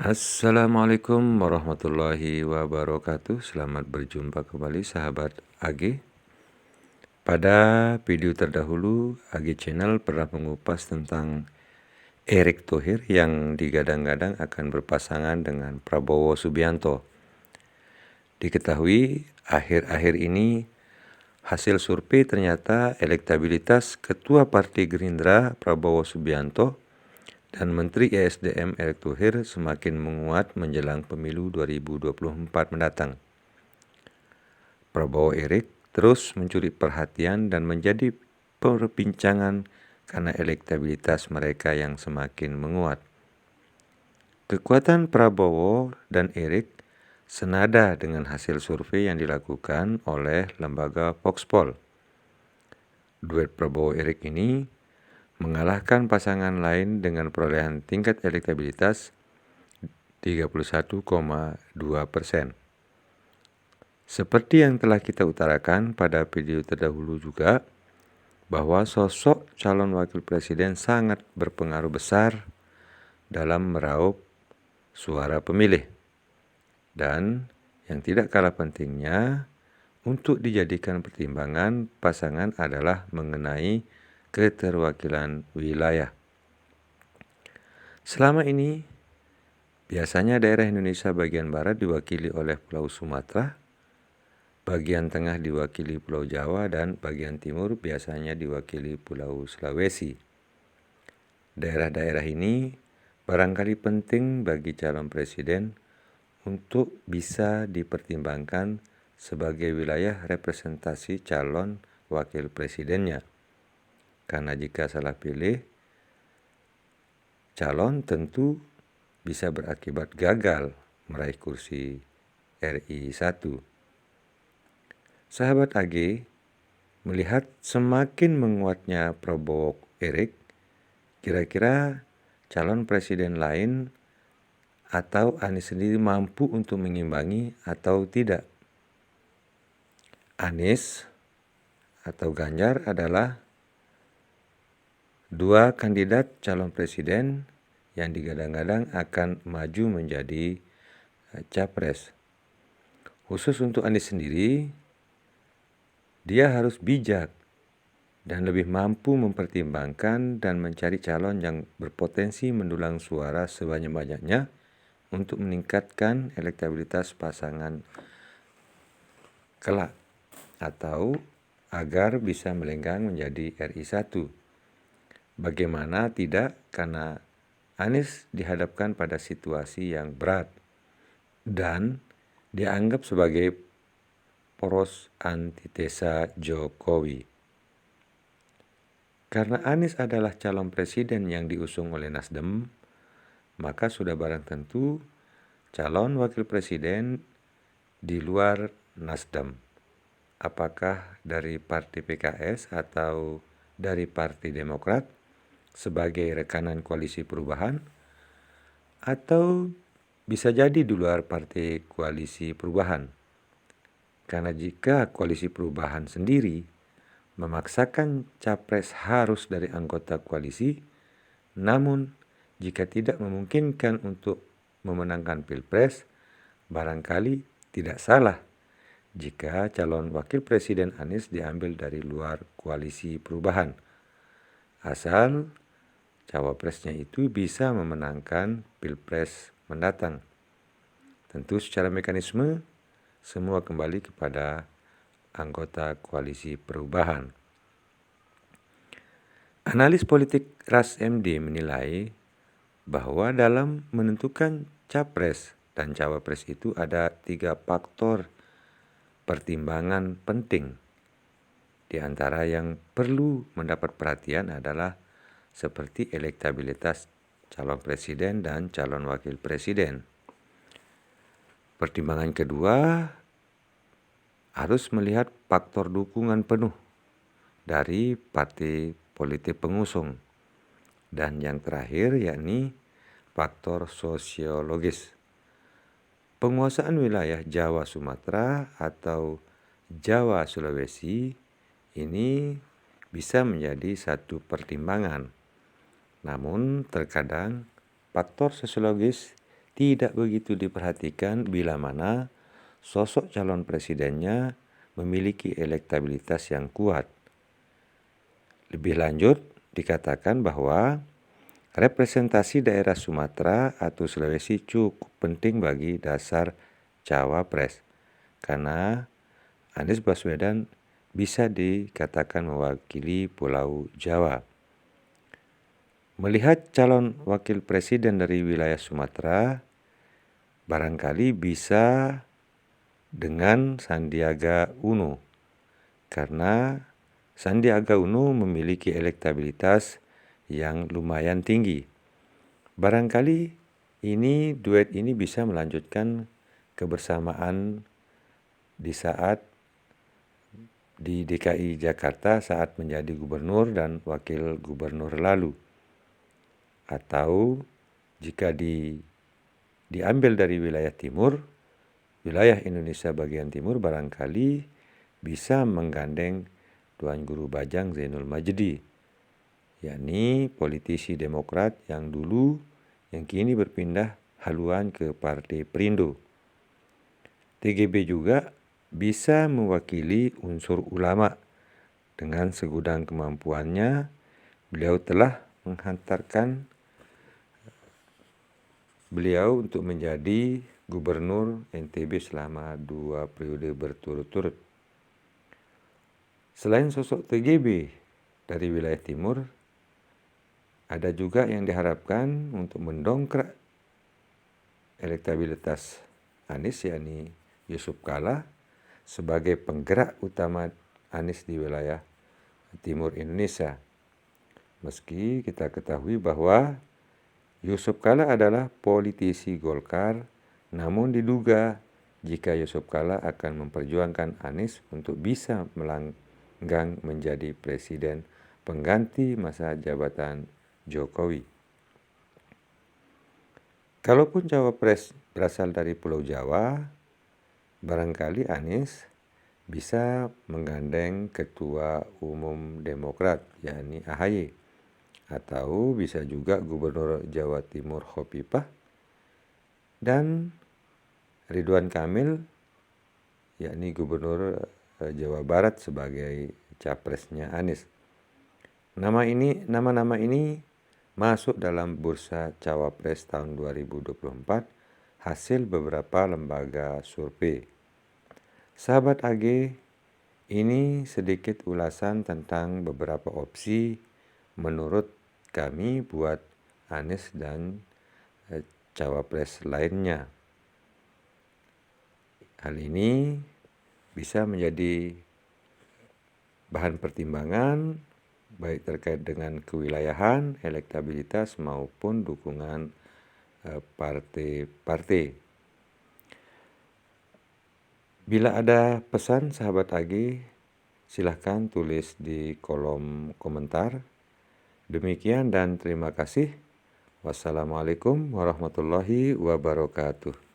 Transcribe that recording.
Assalamualaikum warahmatullahi wabarakatuh. Selamat berjumpa kembali sahabat AG. Pada video terdahulu, AG Channel pernah mengupas tentang Erick Thohir yang digadang-gadang akan berpasangan dengan Prabowo Subianto. Diketahui akhir-akhir ini hasil survei ternyata elektabilitas Ketua Partai Gerindra Prabowo Subianto dan Menteri ESDM Erick Thohir semakin menguat menjelang pemilu 2024 mendatang. Prabowo Erick terus mencuri perhatian dan menjadi perbincangan karena elektabilitas mereka yang semakin menguat. Kekuatan Prabowo dan Erick senada dengan hasil survei yang dilakukan oleh lembaga Voxpol. Duet Prabowo Erick ini mengalahkan pasangan lain dengan perolehan tingkat elektabilitas 31,2%. Seperti yang telah kita utarakan pada video terdahulu juga, bahwa sosok calon wakil presiden sangat berpengaruh besar dalam meraup suara pemilih. Dan yang tidak kalah pentingnya, untuk dijadikan pertimbangan pasangan adalah mengenai keterwakilan wilayah. Selama ini, biasanya daerah Indonesia bagian barat diwakili oleh Pulau Sumatera, bagian tengah diwakili Pulau Jawa, dan bagian timur biasanya diwakili Pulau Sulawesi. Daerah-daerah ini barangkali penting bagi calon presiden untuk bisa dipertimbangkan sebagai wilayah representasi calon wakil presidennya. Karena jika salah pilih, calon tentu bisa berakibat gagal meraih kursi RI 1. Sahabat AG, melihat semakin menguatnya Prabowo Erick, kira-kira calon presiden lain atau Anies sendiri mampu untuk mengimbangi atau tidak? Anies atau Ganjar adalah dua kandidat calon presiden yang digadang-gadang akan maju menjadi capres. Khusus untuk Anies sendiri, dia harus bijak dan lebih mampu mempertimbangkan dan mencari calon yang berpotensi mendulang suara sebanyak-banyaknya untuk meningkatkan elektabilitas pasangan kelak atau agar bisa melenggang menjadi RI 1. Bagaimana tidak, karena Anies dihadapkan pada situasi yang berat dan dianggap sebagai poros antitesa Jokowi. Karena Anies adalah calon presiden yang diusung oleh Nasdem, maka sudah barang tentu calon wakil presiden di luar Nasdem. Apakah dari partai PKS atau dari partai Demokrat sebagai rekanan koalisi perubahan, atau bisa jadi di luar partai koalisi perubahan. Karena jika koalisi perubahan sendiri memaksakan capres harus dari anggota koalisi, namun jika tidak memungkinkan untuk memenangkan pilpres, barangkali tidak salah jika calon wakil presiden Anies diambil dari luar koalisi perubahan, asal cawapresnya itu bisa memenangkan pilpres mendatang. Tentu secara mekanisme semua kembali kepada anggota koalisi perubahan. Analis politik Ras MD menilai bahwa dalam menentukan capres dan cawapres itu ada 3 faktor pertimbangan penting. Di antara yang perlu mendapat perhatian adalah seperti elektabilitas calon presiden dan calon wakil presiden. Pertimbangan kedua, harus melihat faktor dukungan penuh dari partai politik pengusung. Dan yang terakhir yakni faktor sosiologis. Penguasaan wilayah Jawa Sumatera atau Jawa Sulawesi ini bisa menjadi satu pertimbangan. Namun terkadang faktor sosiologis tidak begitu diperhatikan bila mana sosok calon presidennya memiliki elektabilitas yang kuat. Lebih lanjut, dikatakan bahwa representasi daerah Sumatera atau Sulawesi cukup penting bagi dasar cawapres, karena Anies Baswedan bisa dikatakan mewakili Pulau Jawa. Melihat calon wakil presiden dari wilayah Sumatera, barangkali bisa dengan Sandiaga Uno, karena Sandiaga Uno memiliki elektabilitas yang lumayan tinggi. Barangkali duet ini bisa melanjutkan kebersamaan di saat di DKI Jakarta saat menjadi gubernur dan wakil gubernur lalu. Atau jika diambil dari wilayah timur, wilayah Indonesia bagian timur barangkali bisa menggandeng Tuan Guru Bajang Zainul Majdi, yakni politisi Demokrat yang kini berpindah haluan ke Partai Perindo. TGB juga bisa mewakili unsur ulama. Dengan segudang kemampuannya, beliau telah menghantarkan beliau untuk menjadi gubernur NTB selama 2 periode berturut-turut. Selain sosok TGB dari wilayah timur, ada juga yang diharapkan untuk mendongkrak elektabilitas Anies, yakni Yusuf Kalla sebagai penggerak utama Anies di wilayah timur Indonesia. Meski kita ketahui bahwa Yusuf Kalla adalah politisi Golkar, namun diduga jika Yusuf Kalla akan memperjuangkan Anies untuk bisa melanggang menjadi presiden pengganti masa jabatan Jokowi. Kalaupun cawapres berasal dari Pulau Jawa, barangkali Anies bisa menggandeng Ketua Umum Demokrat, yakni AHY, atau bisa juga Gubernur Jawa Timur Khofifah dan Ridwan Kamil, yakni Gubernur Jawa Barat sebagai capresnya Anies. Nama-nama ini masuk dalam bursa cawapres tahun 2024 hasil beberapa lembaga survei. Sahabat AG, ini sedikit ulasan tentang beberapa opsi menurut kami buat Anies dan cawapres lainnya. Hal ini bisa menjadi bahan pertimbangan baik terkait dengan kewilayahan, elektabilitas maupun dukungan partai-partai. Bila ada pesan sahabat AG, silahkan tulis di kolom komentar. Demikian dan terima kasih. Wassalamualaikum warahmatullahi wabarakatuh.